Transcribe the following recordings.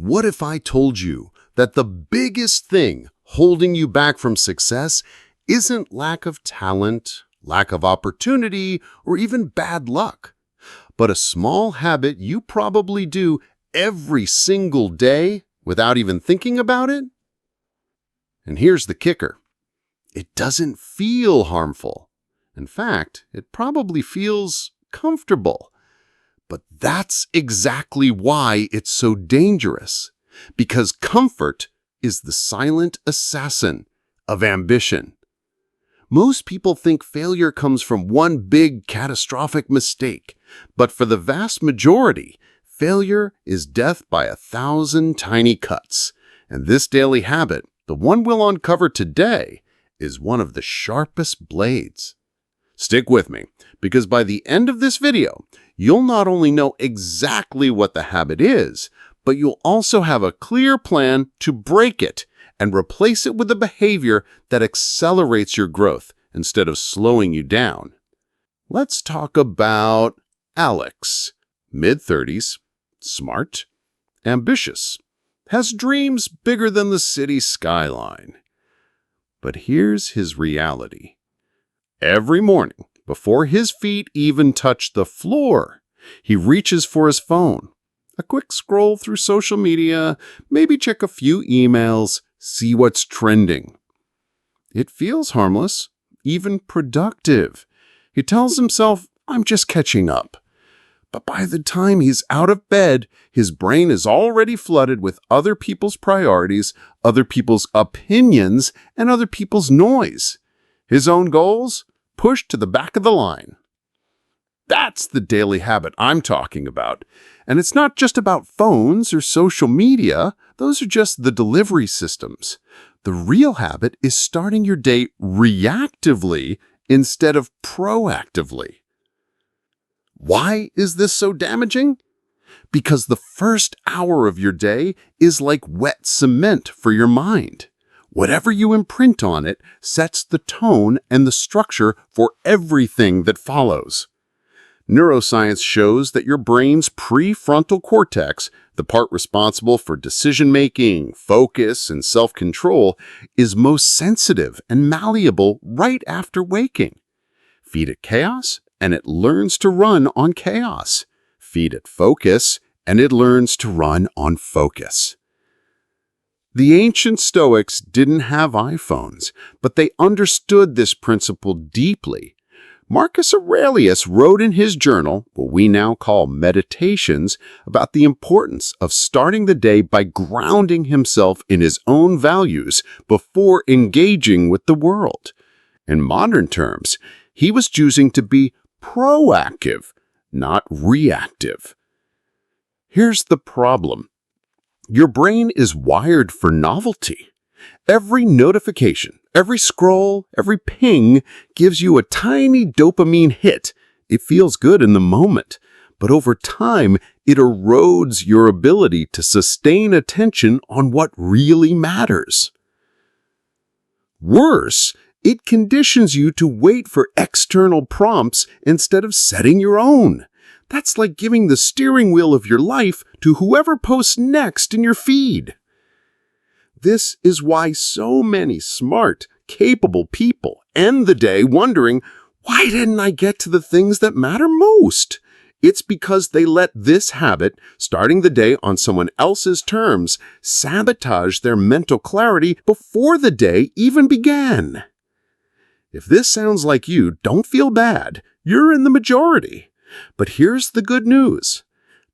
What if I told you that the biggest thing holding you back from success isn't lack of talent, lack of opportunity, or even bad luck, but a small habit you probably do every single day without even thinking about it? And here's the kicker. It doesn't feel harmful. In fact, it probably feels comfortable. But that's exactly why it's so dangerous. Because comfort is the silent assassin of ambition. Most people think failure comes from one big catastrophic mistake. But for the vast majority, failure is death by 1,000 tiny cuts. And this daily habit, the one we'll uncover today, is one of the sharpest blades. Stick with me, because by the end of this video, you'll not only know exactly what the habit is, but you'll also have a clear plan to break it and replace it with a behavior that accelerates your growth instead of slowing you down. Let's talk about Alex, mid-30s, smart, ambitious, has dreams bigger than the city skyline. But here's his reality. Every morning, before his feet even touch the floor, he reaches for his phone. A quick scroll through social media, maybe check a few emails, see what's trending. It feels harmless, even productive. He tells himself, I'm just catching up. But by the time he's out of bed, his brain is already flooded with other people's priorities, other people's opinions, and other people's noise. His own goals pushed to the back of the line. That's the daily habit I'm talking about. And it's not just about phones or social media. Those are just the delivery systems. The real habit is starting your day reactively instead of proactively. Why is this so damaging? Because the first hour of your day is like wet cement for your mind. Whatever you imprint on it sets the tone and the structure for everything that follows. Neuroscience shows that your brain's prefrontal cortex, the part responsible for decision-making, focus, and self-control, is most sensitive and malleable right after waking. Feed it chaos, and it learns to run on chaos. Feed it focus, and it learns to run on focus. The ancient Stoics didn't have iPhones, but they understood this principle deeply. Marcus Aurelius wrote in his journal, what we now call Meditations, about the importance of starting the day by grounding himself in his own values before engaging with the world. In modern terms, he was choosing to be proactive, not reactive. Here's the problem. Your brain is wired for novelty. Every notification, every scroll, every ping gives you a tiny dopamine hit. It feels good in the moment, but over time, it erodes your ability to sustain attention on what really matters. Worse, it conditions you to wait for external prompts instead of setting your own. That's like giving the steering wheel of your life to whoever posts next in your feed. This is why so many smart, capable people end the day wondering, why didn't I get to the things that matter most? It's because they let this habit, starting the day on someone else's terms, sabotage their mental clarity before the day even began. If this sounds like you, don't feel bad. You're in the majority. But here's the good news.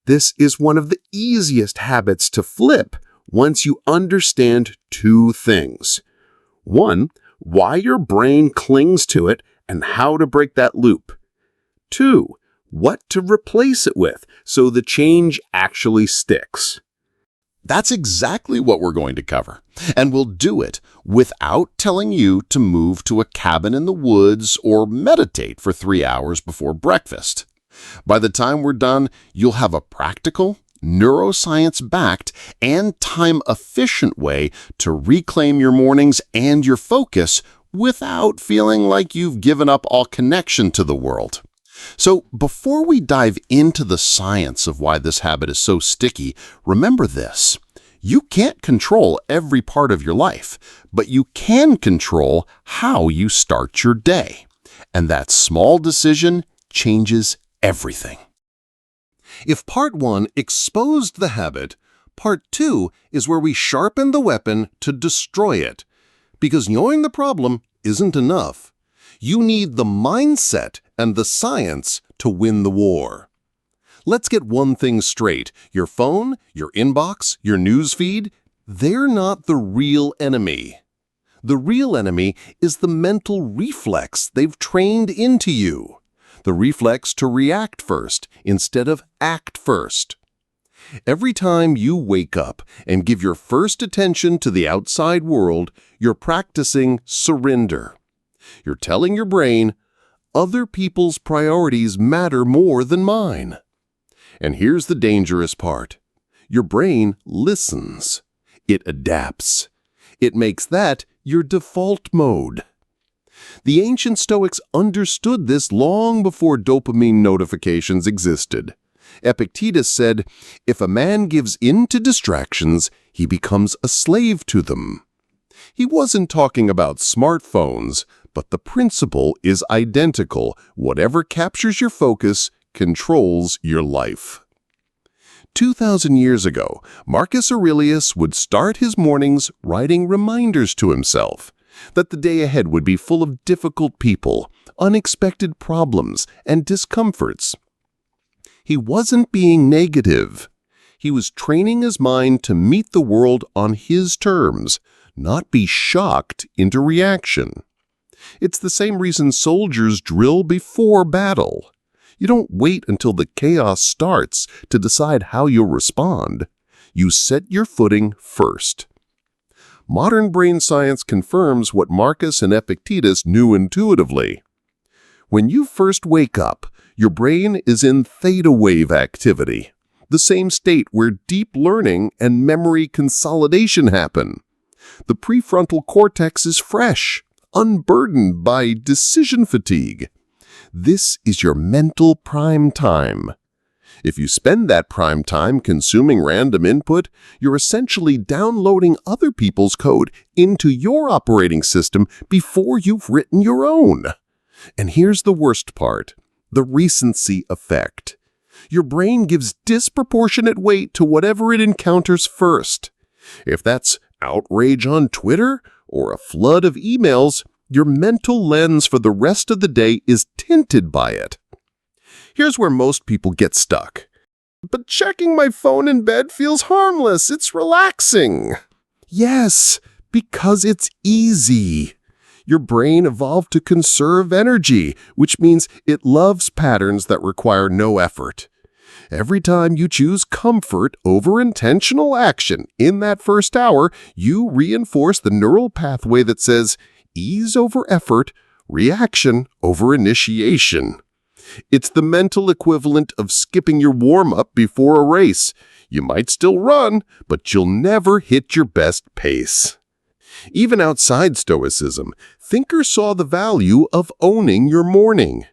This is one of the easiest habits to flip once you understand two things. One, why your brain clings to it and how to break that loop. Two, what to replace it with so the change actually sticks. That's exactly what we're going to cover, and we'll do it without telling you to move to a cabin in the woods or meditate for 3 hours before breakfast. By the time we're done, you'll have a practical, neuroscience-backed, and time-efficient way to reclaim your mornings and your focus without feeling like you've given up all connection to the world. So before we dive into the science of why this habit is so sticky, remember this. You can't control every part of your life, but you can control how you start your day. And that small decision changes everything. If part 1 exposed the habit, part 2 is where we sharpen the weapon to destroy it. Because knowing the problem isn't enough. You need the mindset and the science to win the war. Let's get one thing straight. Your phone, your inbox, your news feed, they're not the real enemy. The real enemy is the mental reflex they've trained into you. The reflex to react first instead of act first. Every time you wake up and give your first attention to the outside world, you're practicing surrender. You're telling your brain, other people's priorities matter more than mine. And here's the dangerous part. Your brain listens. It adapts. It makes that your default mode. The ancient Stoics understood this long before dopamine notifications existed. Epictetus said, if a man gives in to distractions, he becomes a slave to them. He wasn't talking about smartphones, but the principle is identical. Whatever captures your focus controls your life. 2,000 years ago, Marcus Aurelius would start his mornings writing reminders to himself that the day ahead would be full of difficult people, unexpected problems, and discomforts. He wasn't being negative. He was training his mind to meet the world on his terms, not be shocked into reaction. It's the same reason soldiers drill before battle. You don't wait until the chaos starts to decide how you'll respond. You set your footing first. Modern brain science confirms what Marcus and Epictetus knew intuitively. When you first wake up, your brain is in theta wave activity, the same state where deep learning and memory consolidation happen. The prefrontal cortex is fresh, unburdened by decision fatigue. This is your mental prime time. If you spend that prime time consuming random input, you're essentially downloading other people's code into your operating system before you've written your own. And here's the worst part, the recency effect. Your brain gives disproportionate weight to whatever it encounters first. If that's outrage on Twitter or a flood of emails, your mental lens for the rest of the day is tinted by it. Here's where most people get stuck. But checking my phone in bed feels harmless. It's relaxing. Yes, because it's easy. Your brain evolved to conserve energy, which means it loves patterns that require no effort. Every time you choose comfort over intentional action in that first hour, you reinforce the neural pathway that says, ease over effort, reaction over initiation. It's the mental equivalent of skipping your warm-up before a race. You might still run, but you'll never hit your best pace. Even outside Stoicism, thinkers saw the value of owning your morning.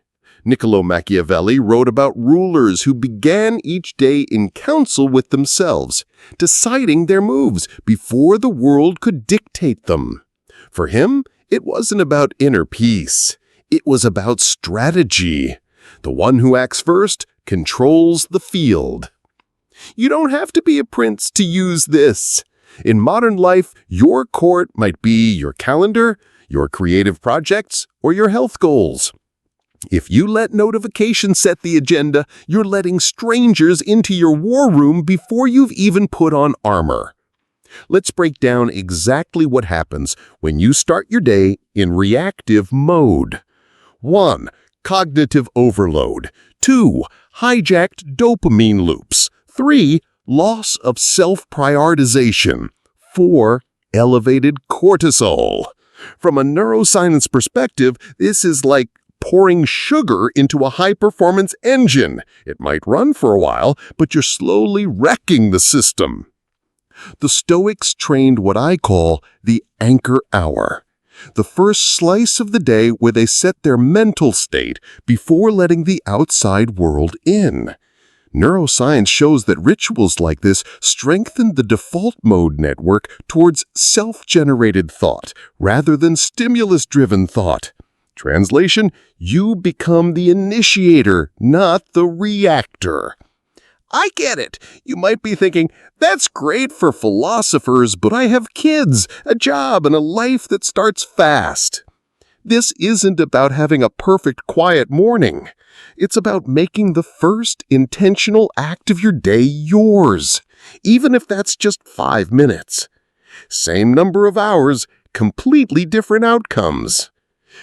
Niccolo Machiavelli wrote about rulers who began each day in council with themselves, deciding their moves before the world could dictate them. For him, it wasn't about inner peace. It was about strategy. The one who acts first controls the field. You don't have to be a prince to use this. In modern life, your court might be your calendar, your creative projects, or your health goals. If you let notifications set the agenda, you're letting strangers into your war room before you've even put on armor. Let's break down exactly what happens when you start your day in reactive mode. 1. Cognitive overload. 2. Hijacked dopamine loops. 3. Loss of self-prioritization. 4. Elevated cortisol. From a neuroscience perspective, this is like pouring sugar into a high-performance engine. It might run for a while, but you're slowly wrecking the system. The Stoics trained what I call the anchor hour, the first slice of the day where they set their mental state before letting the outside world in. Neuroscience shows that rituals like this strengthen the default mode network towards self-generated thought rather than stimulus-driven thought. Translation, you become the initiator, not the reactor. I get it. You might be thinking, that's great for philosophers, but I have kids, a job, and a life that starts fast. This isn't about having a perfect quiet morning. It's about making the first intentional act of your day yours, even if that's just 5 minutes. Same number of hours, completely different outcomes.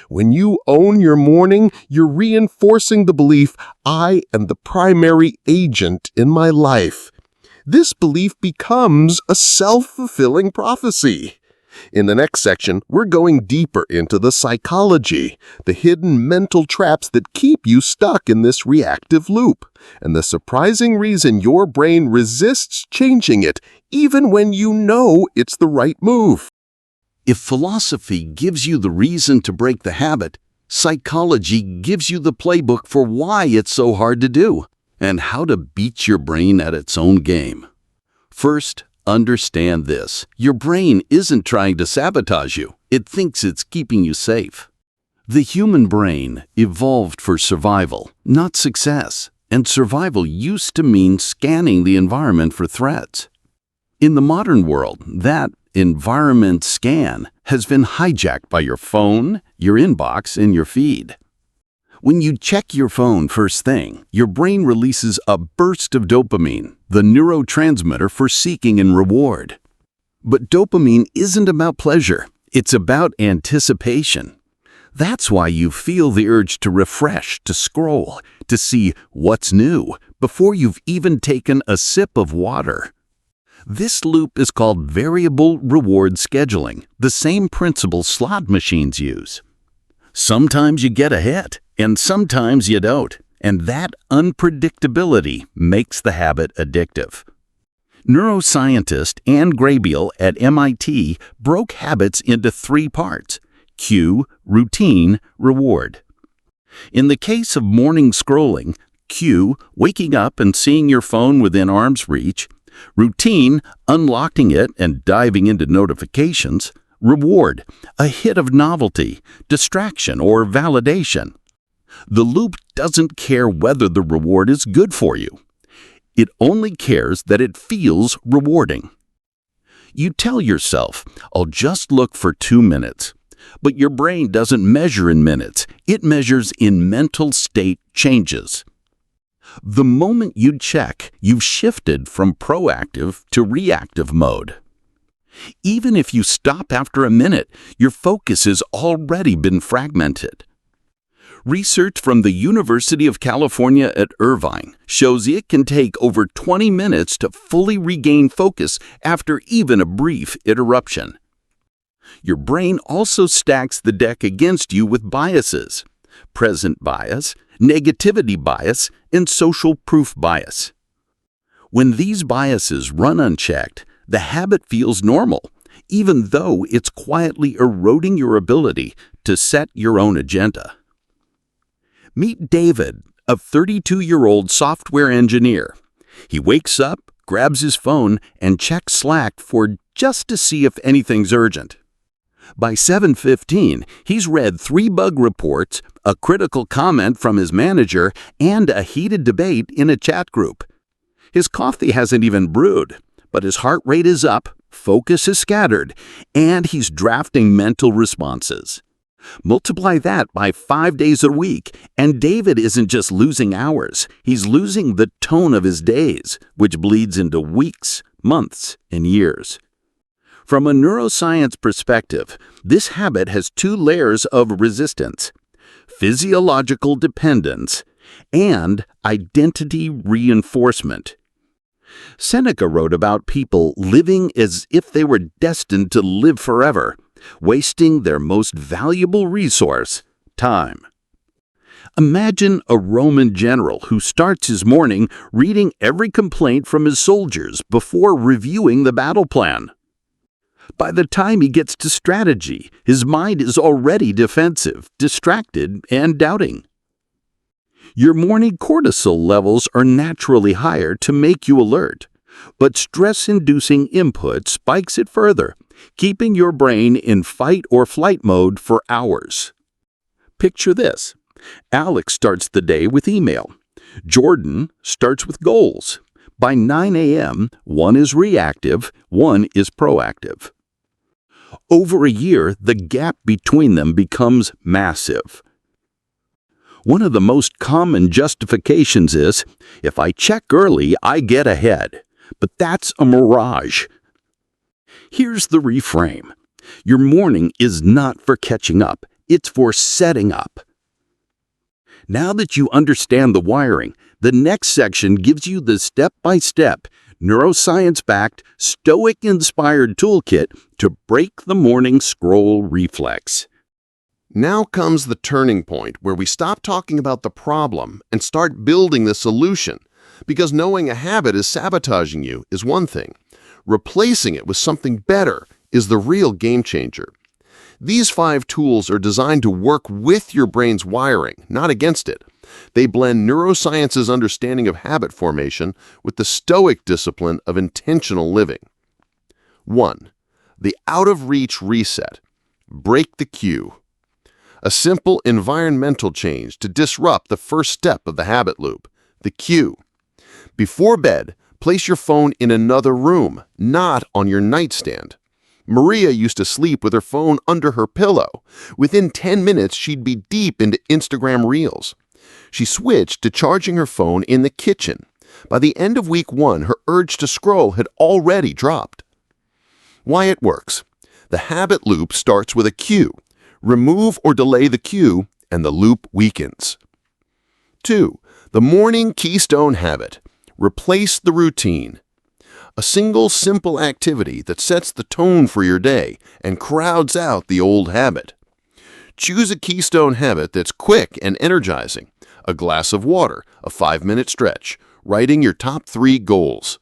When you own your morning, you're reinforcing the belief, I am the primary agent in my life. This belief becomes a self-fulfilling prophecy. In the next section, we're going deeper into the psychology, the hidden mental traps that keep you stuck in this reactive loop, and the surprising reason your brain resists changing it, even when you know it's the right move. If philosophy gives you the reason to break the habit, psychology gives you the playbook for why it's so hard to do and how to beat your brain at its own game. First, understand this. Your brain isn't trying to sabotage you. It thinks it's keeping you safe. The human brain evolved for survival, not success, and survival used to mean scanning the environment for threats. In the modern world, that environment scan has been hijacked by your phone, your inbox, and your feed. When you check your phone first thing, your brain releases a burst of dopamine, the neurotransmitter for seeking and reward. But dopamine isn't about pleasure, it's about anticipation. That's why you feel the urge to refresh, to scroll, to see what's new, before you've even taken a sip of water. This loop is called variable reward scheduling, the same principle slot machines use. Sometimes you get a hit, and sometimes you don't, and that unpredictability makes the habit addictive. Neuroscientist Anne Graybiel at MIT broke habits into 3 parts: cue, routine, reward. In the case of morning scrolling, cue, waking up and seeing your phone within arm's reach; routine, unlocking it and diving into notifications; reward, a hit of novelty, distraction, or validation. The loop doesn't care whether the reward is good for you. It only cares that it feels rewarding. You tell yourself, I'll just look for 2 minutes. But your brain doesn't measure in minutes. It measures in mental state changes. The moment you check, you've shifted from proactive to reactive mode. Even if you stop after a minute, your focus has already been fragmented. Research from the University of California at Irvine shows it can take over 20 minutes to fully regain focus after even a brief interruption. Your brain also stacks the deck against you with biases: present bias, negativity bias, and social proof bias. When these biases run unchecked, the habit feels normal, even though it's quietly eroding your ability to set your own agenda. Meet David, a 32-year-old software engineer. He wakes up, grabs his phone, and checks Slack just to see if anything's urgent. By 7:15, he's read 3 bug reports, a critical comment from his manager, and a heated debate in a chat group. His coffee hasn't even brewed, but his heart rate is up, focus is scattered, and he's drafting mental responses. Multiply that by 5 days a week, and David isn't just losing hours, he's losing the tone of his days, which bleeds into weeks, months, and years. From a neuroscience perspective, this habit has 2 layers of resistance: physiological dependence and identity reinforcement. Seneca wrote about people living as if they were destined to live forever, wasting their most valuable resource, time. Imagine a Roman general who starts his morning reading every complaint from his soldiers before reviewing the battle plan. By the time he gets to strategy, his mind is already defensive, distracted, and doubting. Your morning cortisol levels are naturally higher to make you alert, but stress-inducing input spikes it further, keeping your brain in fight or flight mode for hours. Picture this. Alex starts the day with email. Jordan starts with goals. By 9 a.m., one is reactive, one is proactive. Over a year, the gap between them becomes massive. One of the most common justifications is, if I check early, I get ahead. But that's a mirage. Here's the reframe. Your morning is not for catching up, it's for setting up. Now that you understand the wiring, the next section gives you the step-by-step, neuroscience-backed, Stoic-inspired toolkit to break the morning scroll reflex. Now comes the turning point where we stop talking about the problem and start building the solution. Because knowing a habit is sabotaging you is one thing. Replacing it with something better is the real game changer. These 5 tools are designed to work with your brain's wiring, not against it. They blend neuroscience's understanding of habit formation with the Stoic discipline of intentional living. 1. The out-of-reach reset. Break the cue. A simple environmental change to disrupt the first step of the habit loop, the cue. Before bed, place your phone in another room, not on your nightstand. Maria used to sleep with her phone under her pillow. Within 10 minutes, she'd be deep into Instagram Reels. She switched to charging her phone in the kitchen. By the end of week 1, her urge to scroll had already dropped. Why it works. The habit loop starts with a cue. Remove or delay the cue, and the loop weakens. 2. The morning keystone habit. Replace the routine. A single simple activity that sets the tone for your day and crowds out the old habit. Choose a keystone habit that's quick and energizing. A glass of water, a 5-minute stretch, writing your top 3 goals.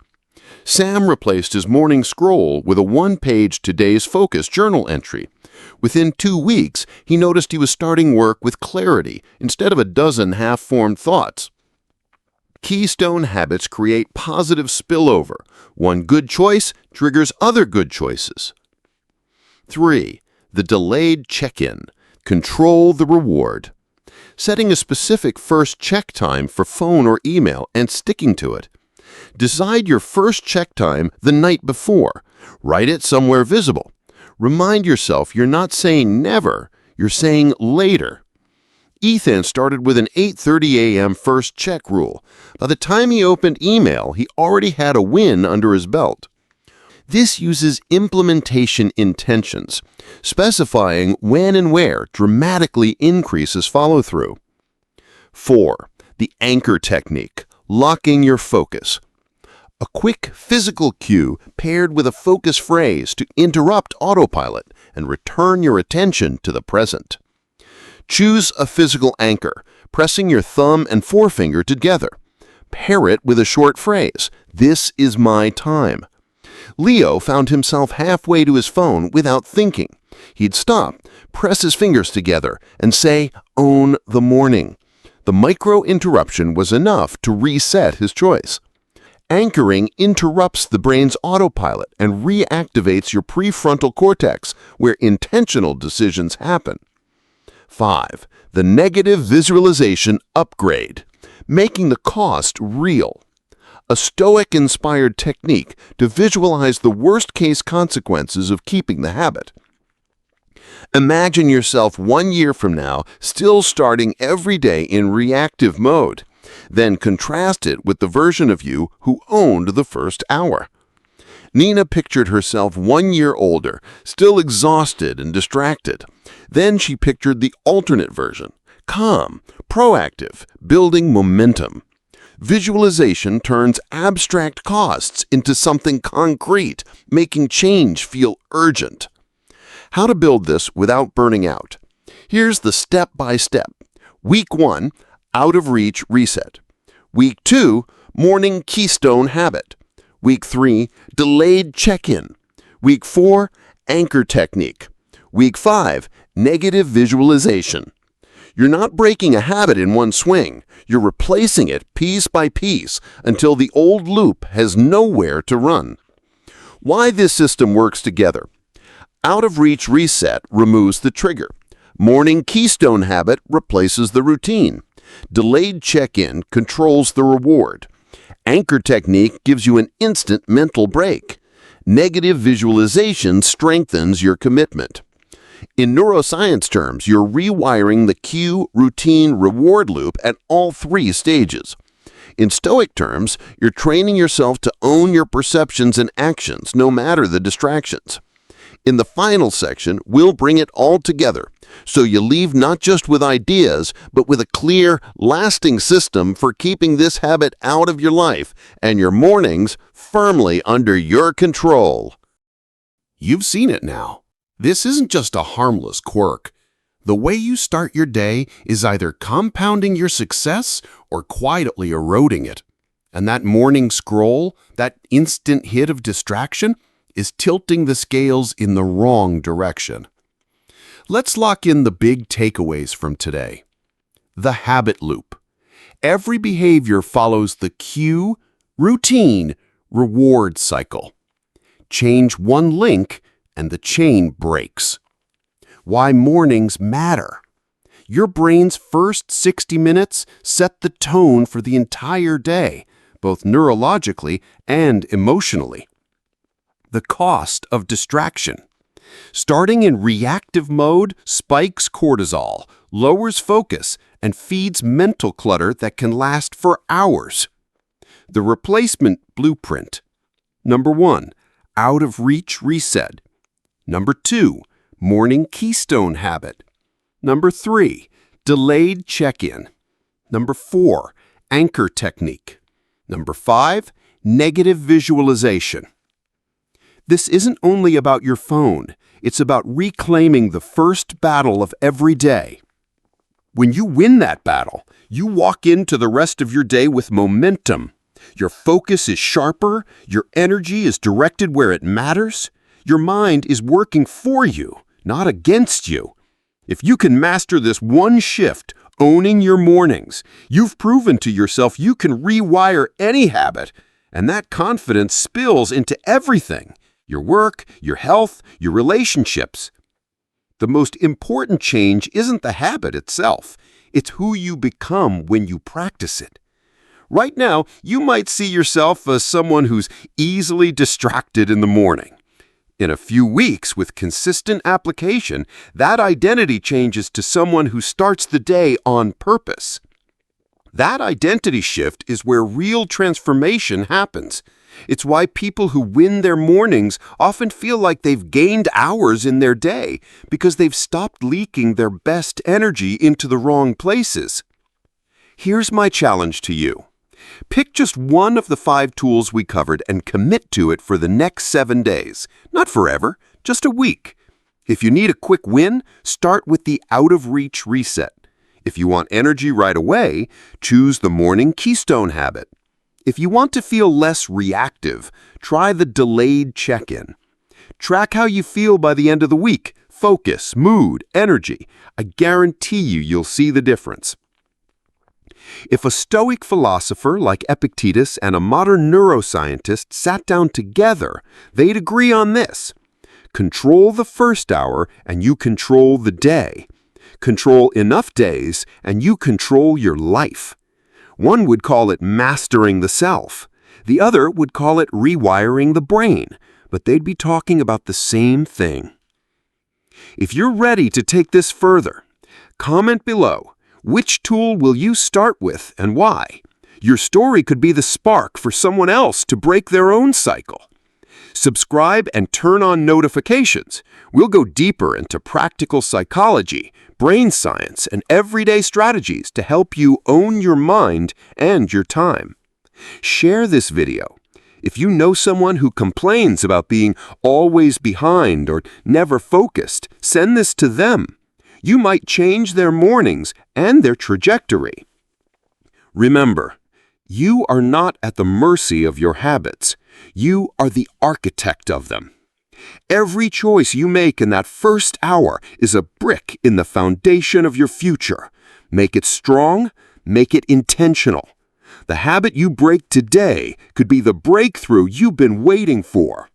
Sam replaced his morning scroll with a 1-page today's focus journal entry. Within 2 weeks, he noticed he was starting work with clarity instead of a dozen half-formed thoughts. Keystone habits create positive spillover. One good choice triggers other good choices. 3. The delayed check-in. Control the reward. Setting a specific first check time for phone or email and sticking to it. Decide your first check time the night before. Write it somewhere visible. Remind yourself you're not saying never, you're saying later. Ethan started with an 8:30 a.m. first check rule. By the time he opened email, he already had a win under his belt. This uses implementation intentions. Specifying when and where dramatically increases follow-through. 4. The anchor technique. Locking your focus. A quick physical cue paired with a focus phrase to interrupt autopilot and return your attention to the present. Choose a physical anchor, pressing your thumb and forefinger together. Pair it with a short phrase, "This is my time." Leo found himself halfway to his phone without thinking. He'd stop, press his fingers together, and say, "Own the morning." The micro-interruption was enough to reset his choice. Anchoring interrupts the brain's autopilot and reactivates your prefrontal cortex, where intentional decisions happen. 5. The negative visualization upgrade. Making the cost real. A Stoic-inspired technique to visualize the worst-case consequences of keeping the habit. Imagine yourself 1 year from now still starting every day in reactive mode. Then contrast it with the version of you who owned the first hour. Nina pictured herself 1 year older, still exhausted and distracted. Then she pictured the alternate version, calm, proactive, building momentum. Visualization turns abstract costs into something concrete, making change feel urgent. How to build this without burning out. Here's the step-by-step. Week 1, out of reach reset. Week 2, morning keystone habit. Week 3, delayed check-in. Week 4, anchor technique. Week 5, negative visualization. You're not breaking a habit in one swing. You're replacing it piece by piece until the old loop has nowhere to run. Why this system works together. Out-of-reach reset removes the trigger. Morning keystone habit replaces the routine. Delayed check-in controls the reward. Anchor technique gives you an instant mental break. Negative visualization strengthens your commitment. In neuroscience terms, you're rewiring the cue, routine, reward loop at all three stages. In Stoic terms, you're training yourself to own your perceptions and actions, no matter the distractions. In the final section, we'll bring it all together, so you leave not just with ideas, but with a clear, lasting system for keeping this habit out of your life and your mornings firmly under your control. You've seen it now. This isn't just a harmless quirk. The way you start your day is either compounding your success or quietly eroding it. And that morning scroll, that instant hit of distraction, is tilting the scales in the wrong direction. Let's lock in the big takeaways from today. The habit loop. Every behavior follows the cue, routine, reward cycle. Change one link and the chain breaks. Why mornings matter. Your brain's first 60 minutes set the tone for the entire day, both neurologically and emotionally. The cost of distraction. Starting in reactive mode spikes cortisol, lowers focus, and feeds mental clutter that can last for hours. The replacement blueprint. Number 1, out-of-reach reset. Number 2, morning keystone habit. Number 3, delayed check-in. Number 4, anchor technique. Number 5, negative visualization. This isn't only about your phone. It's about reclaiming the first battle of every day. When you win that battle, you walk into the rest of your day with momentum. Your focus is sharper, your energy is directed where it matters, your mind is working for you, not against you. If you can master this one shift, owning your mornings, you've proven to yourself you can rewire any habit, and that confidence spills into everything. Your work, your health, your relationships. The most important change isn't the habit itself. It's who you become when you practice it. Right now, you might see yourself as someone who's easily distracted in the morning. In a few weeks, with consistent application, that identity changes to someone who starts the day on purpose. That identity shift is where real transformation happens. It's why people who win their mornings often feel like they've gained hours in their day because they've stopped leaking their best energy into the wrong places. Here's my challenge to you. Pick just one of the 5 tools we covered and commit to it for the next 7 days. Not forever, just a week. If you need a quick win, start with the out-of-reach reset. If you want energy right away, choose the morning keystone habit. If you want to feel less reactive, try the delayed check-in. Track how you feel by the end of the week. Focus, mood, energy. I guarantee you'll see the difference. If a Stoic philosopher like Epictetus and a modern neuroscientist sat down together, they'd agree on this. Control the first hour and you control the day. Control enough days and you control your life. One would call it mastering the self. The other would call it rewiring the brain, but they'd be talking about the same thing. If you're ready to take this further, comment below. Which tool will you start with and why? Your story could be the spark for someone else to break their own cycle. Subscribe and turn on notifications. We'll go deeper into practical psychology, brain science, and everyday strategies to help you own your mind and your time. Share this video. If you know someone who complains about being always behind or never focused, send this to them. You might change their mornings and their trajectory. Remember, you are not at the mercy of your habits. You are the architect of them. Every choice you make in that first hour is a brick in the foundation of your future. Make it strong, make it intentional. The habit you break today could be the breakthrough you've been waiting for.